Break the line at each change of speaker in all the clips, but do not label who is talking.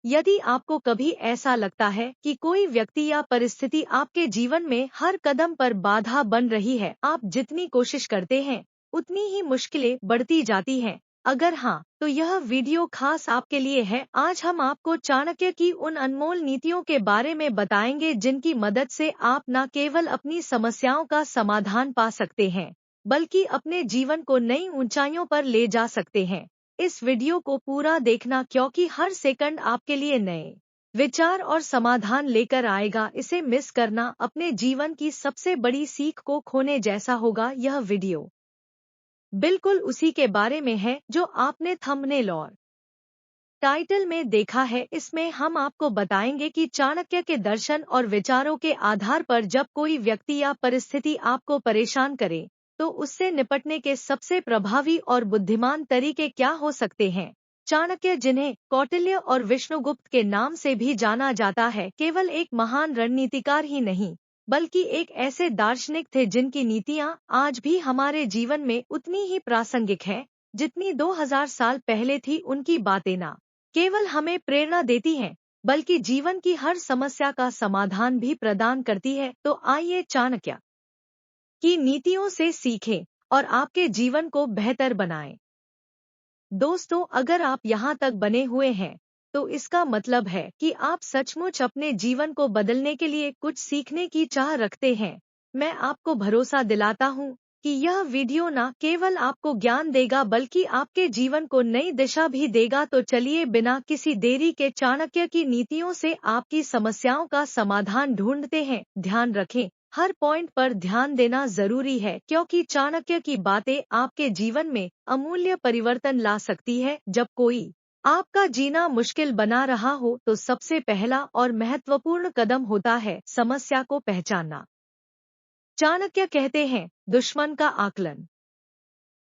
यदि आपको कभी ऐसा लगता है कि कोई व्यक्ति या परिस्थिति आपके जीवन में हर कदम पर बाधा बन रही है, आप जितनी कोशिश करते हैं उतनी ही मुश्किलें बढ़ती जाती हैं। अगर हाँ, तो यह वीडियो खास आपके लिए है। आज हम आपको चाणक्य की उन अनमोल नीतियों के बारे में बताएंगे जिनकी मदद से आप न केवल अपनी समस्याओं का समाधान पा सकते हैं, बल्कि अपने जीवन को नई ऊंचाइयों पर ले जा सकते हैं। इस वीडियो को पूरा देखना, क्योंकि हर सेकंड आपके लिए नए विचार और समाधान लेकर आएगा। इसे मिस करना अपने जीवन की सबसे बड़ी सीख को खोने जैसा होगा। यह वीडियो बिल्कुल उसी के बारे में है जो आपने थंबनेल और टाइटल में देखा है। इसमें हम आपको बताएंगे कि चाणक्य के दर्शन और विचारों के आधार पर जब कोई व्यक्ति या परिस्थिति आपको परेशान करे, तो उससे निपटने के सबसे प्रभावी और बुद्धिमान तरीके क्या हो सकते हैं। चाणक्य, जिन्हें कौटिल्य और विष्णुगुप्त के नाम से भी जाना जाता है, केवल एक महान रणनीतिकार ही नहीं, बल्कि एक ऐसे दार्शनिक थे जिनकी नीतियां आज भी हमारे जीवन में उतनी ही प्रासंगिक हैं जितनी 2000 साल पहले थी। उनकी बातें ना केवल हमें प्रेरणा देती हैं, बल्कि जीवन की हर समस्या का समाधान भी प्रदान करती है। तो आइए चाणक्य की नीतियों से सीखें और आपके जीवन को बेहतर बनाएं। दोस्तों, अगर आप यहाँ तक बने हुए हैं, तो इसका मतलब है कि आप सचमुच अपने जीवन को बदलने के लिए कुछ सीखने की चाह रखते हैं। मैं आपको भरोसा दिलाता हूँ कि यह वीडियो न केवल आपको ज्ञान देगा, बल्कि आपके जीवन को नई दिशा भी देगा। तो चलिए बिना किसी देरी के चाणक्य की नीतियों से आपकी समस्याओं का समाधान ढूंढते हैं। ध्यान रखें, हर पॉइंट पर ध्यान देना जरूरी है, क्योंकि चाणक्य की बातें आपके जीवन में अमूल्य परिवर्तन ला सकती है। जब कोई आपका जीना मुश्किल बना रहा हो, तो सबसे पहला और महत्वपूर्ण कदम होता है समस्या को पहचानना। चाणक्य कहते हैं, दुश्मन का आकलन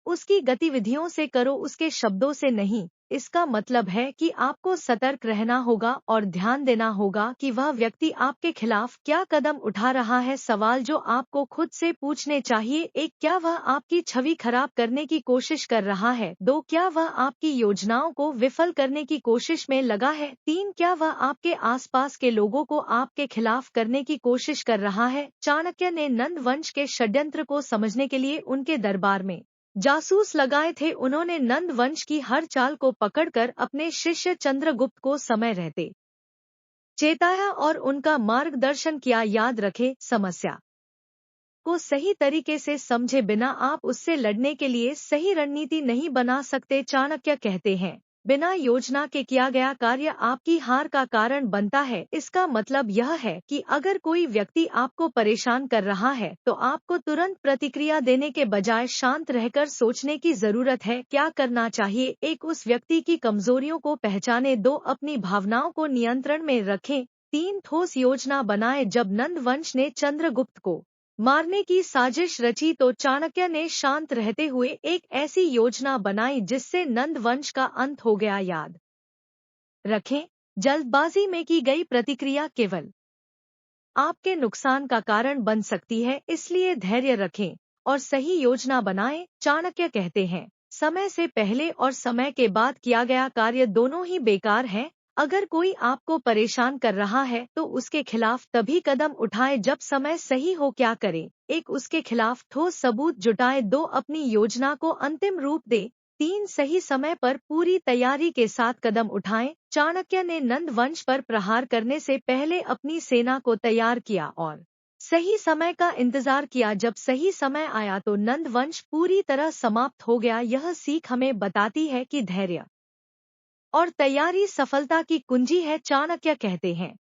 उसकी गतिविधियों से करो, उसके शब्दों से नहीं। इसका मतलब है कि आपको सतर्क रहना होगा और ध्यान देना होगा कि वह व्यक्ति आपके खिलाफ क्या कदम उठा रहा है। सवाल जो आपको खुद से पूछने चाहिए: 1, क्या वह आपकी छवि खराब करने की कोशिश कर रहा है? 2, क्या वह आपकी योजनाओं को विफल करने की कोशिश में लगा है? 3, क्या वह आपके आसपास के लोगों को आपके खिलाफ करने की कोशिश कर रहा है? चाणक्य ने नंद वंश के षड्यंत्र को समझने के लिए उनके दरबार में जासूस लगाए थे। उन्होंने नंद वंश की हर चाल को पकड़कर अपने शिष्य चंद्रगुप्त को समय रहते चेताया और उनका मार्गदर्शन किया। याद रखें, समस्या को सही तरीके से समझे बिना आप उससे लड़ने के लिए सही रणनीति नहीं बना सकते। चाणक्य कहते हैं, बिना योजना के किया गया कार्य आपकी हार का कारण बनता है। इसका मतलब यह है कि अगर कोई व्यक्ति आपको परेशान कर रहा है, तो आपको तुरंत प्रतिक्रिया देने के बजाय शांत रहकर सोचने की जरूरत है। क्या करना चाहिए? 1, उस व्यक्ति की कमजोरियों को पहचाने। 2, अपनी भावनाओं को नियंत्रण में रखें। 3, ठोस योजना बनाए। जब नंद वंश ने चंद्रगुप्त को मारने की साजिश रची, तो चाणक्य ने शांत रहते हुए एक ऐसी योजना बनाई जिससे नंद वंश का अंत हो गया। याद रखें, जल्दबाजी में की गई प्रतिक्रिया केवल आपके नुकसान का कारण बन सकती है। इसलिए धैर्य रखें और सही योजना बनाएं। चाणक्य कहते हैं, समय से पहले और समय के बाद किया गया कार्य दोनों ही बेकार है। अगर कोई आपको परेशान कर रहा है, तो उसके खिलाफ तभी कदम उठाए जब समय सही हो। क्या करें? 1, उसके खिलाफ ठोस सबूत जुटाए। 2, अपनी योजना को अंतिम रूप दे। 3, सही समय पर पूरी तैयारी के साथ कदम उठाएं। चाणक्य ने नंद वंश पर प्रहार करने से पहले अपनी सेना को तैयार किया और सही समय का इंतजार किया। जब सही समय आया, तो नंद वंश पूरी तरह समाप्त हो गया। यह सीख हमें बताती है कि धैर्य और तैयारी सफलता की कुंजी है। चाणक्य कहते हैं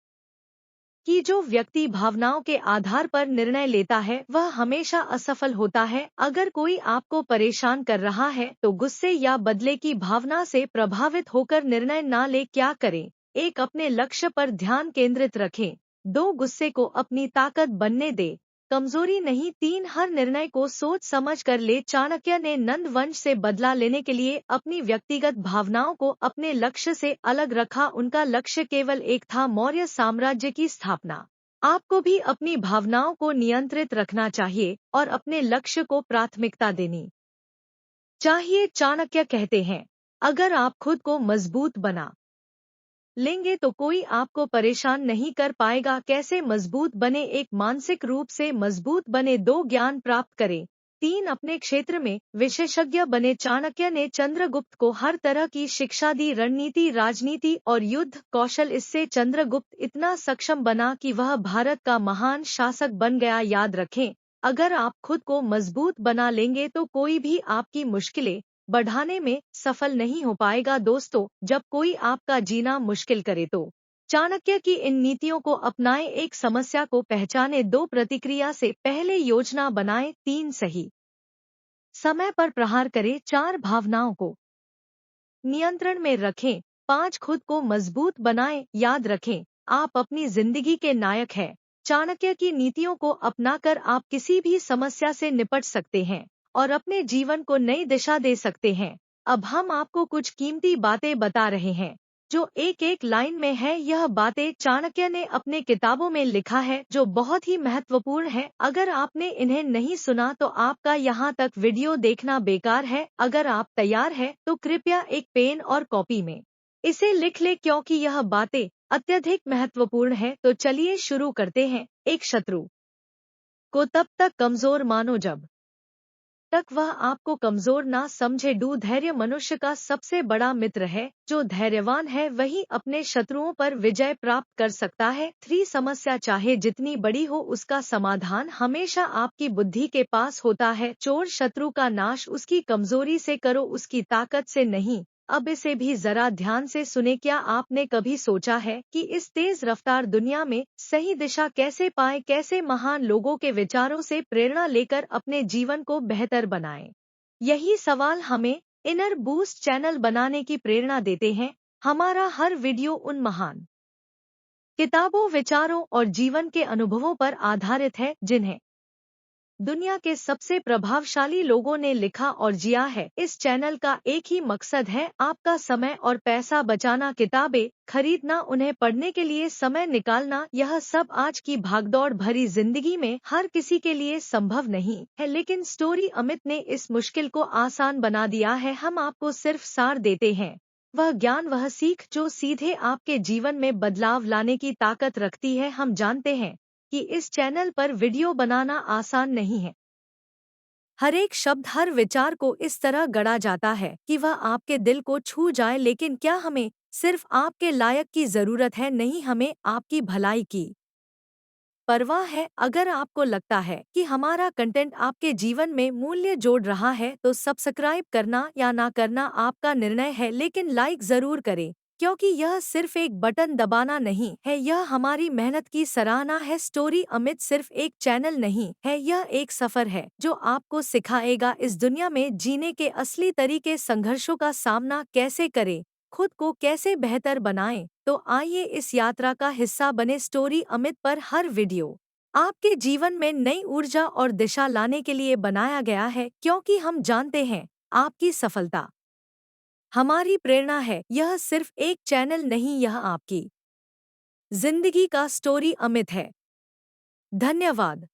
कि जो व्यक्ति भावनाओं के आधार पर निर्णय लेता है, वह हमेशा असफल होता है। अगर कोई आपको परेशान कर रहा है, तो गुस्से या बदले की भावना से प्रभावित होकर निर्णय ना ले। क्या करें? 1, अपने लक्ष्य पर ध्यान केंद्रित रखें। 2, गुस्से को अपनी ताकत बनने दे, कमजोरी नहीं। 3, हर निर्णय को सोच समझ कर ले। चाणक्य ने नंद वंश से बदला लेने के लिए अपनी व्यक्तिगत भावनाओं को अपने लक्ष्य से अलग रखा। उनका लक्ष्य केवल एक था: मौर्य साम्राज्य की स्थापना। आपको भी अपनी भावनाओं को नियंत्रित रखना चाहिए और अपने लक्ष्य को प्राथमिकता देनी चाहिए। चाणक्य कहते हैं, अगर आप खुद को मजबूत बना लेंगे तो कोई आपको परेशान नहीं कर पाएगा। कैसे मजबूत बने? एक, मानसिक रूप से मजबूत बने। 2, ज्ञान प्राप्त करें। 3, अपने क्षेत्र में विशेषज्ञ बने। चाणक्य ने चंद्रगुप्त को हर तरह की शिक्षा दी, रणनीति, राजनीति और युद्ध कौशल। इससे चंद्रगुप्त इतना सक्षम बना कि वह भारत का महान शासक बन गया। याद रखें, अगर आप खुद को मजबूत बना लेंगे तो कोई भी आपकी मुश्किलें बढ़ाने में सफल नहीं हो पाएगा। दोस्तों, जब कोई आपका जीना मुश्किल करे तो चाणक्य की इन नीतियों को अपनाएं। 1, समस्या को पहचाने। 2, प्रतिक्रिया से पहले योजना बनाएं। 3, सही समय पर प्रहार करें। 4, भावनाओं को नियंत्रण में रखें। 5, खुद को मजबूत बनाएं। याद रखें, आप अपनी जिंदगी के नायक हैं। चाणक्य की नीतियों को अपनाकर आप किसी भी समस्या से निपट सकते हैं और अपने जीवन को नई दिशा दे सकते हैं। अब हम आपको कुछ कीमती बातें बता रहे हैं जो एक एक लाइन में है। यह बातें चाणक्य ने अपने किताबों में लिखा है, जो बहुत ही महत्वपूर्ण है। अगर आपने इन्हें नहीं सुना तो आपका यहाँ तक वीडियो देखना बेकार है। अगर आप तैयार हैं तो कृपया एक पेन और कॉपी में इसे लिख ले, क्योंकि यह बातें अत्यधिक महत्वपूर्ण है। तो चलिए शुरू करते हैं। एक, शत्रु को तब तक कमजोर मानो जब तक वह आपको कमजोर ना समझे। धैर्य मनुष्य का सबसे बड़ा मित्र है। जो धैर्यवान है वही अपने शत्रुओं पर विजय प्राप्त कर सकता है। 3, समस्या चाहे जितनी बड़ी हो उसका समाधान हमेशा आपकी बुद्धि के पास होता है। चोर, शत्रु का नाश उसकी कमजोरी से करो, उसकी ताकत से नहीं। अब इसे भी जरा ध्यान से सुने। क्या आपने कभी सोचा है कि इस तेज रफ्तार दुनिया में सही दिशा कैसे पाएं? कैसे महान लोगों के विचारों से प्रेरणा लेकर अपने जीवन को बेहतर बनाएं? यही सवाल हमें इनर बूस्ट चैनल बनाने की प्रेरणा देते हैं। हमारा हर वीडियो उन महान किताबों, विचारों और जीवन के अनुभवों पर आधारित है जिन्हें दुनिया के सबसे प्रभावशाली लोगों ने लिखा और जिया है। इस चैनल का एक ही मकसद है, आपका समय और पैसा बचाना। किताबें खरीदना, उन्हें पढ़ने के लिए समय निकालना, यह सब आज की भागदौड़ भरी जिंदगी में हर किसी के लिए संभव नहीं है। लेकिन स्टोरी अमित ने इस मुश्किल को आसान बना दिया है। हम आपको सिर्फ सार देते हैं, वह ज्ञान, वह सीख जो सीधे आपके जीवन में बदलाव लाने की ताकत रखती है। हम जानते हैं कि इस चैनल पर वीडियो बनाना आसान नहीं है। हर एक शब्द, हर विचार को इस तरह गढ़ा जाता है कि वह आपके दिल को छू जाए। लेकिन क्या हमें सिर्फ आपके लायक की जरूरत है? नहीं, हमें आपकी भलाई की परवाह है। अगर आपको लगता है कि हमारा कंटेंट आपके जीवन में मूल्य जोड़ रहा है तो सब्सक्राइब करना या ना करना आपका निर्णय है। लेकिन लाइक जरूर करें, क्योंकि यह सिर्फ एक बटन दबाना नहीं है, यह हमारी मेहनत की सराहना है। स्टोरी अमित सिर्फ एक चैनल नहीं है, यह एक सफर है जो आपको सिखाएगा इस दुनिया में जीने के असली तरीके, संघर्षों का सामना कैसे करें, खुद को कैसे बेहतर बनाएं। तो आइए इस यात्रा का हिस्सा बने। स्टोरी अमित पर हर वीडियो आपके जीवन में नई ऊर्जा और दिशा लाने के लिए बनाया गया है, क्योंकि हम जानते हैं आपकी सफलता हमारी प्रेरणा है। यह सिर्फ एक चैनल नहीं, यह आपकी जिंदगी का स्टोरी अमित है। धन्यवाद।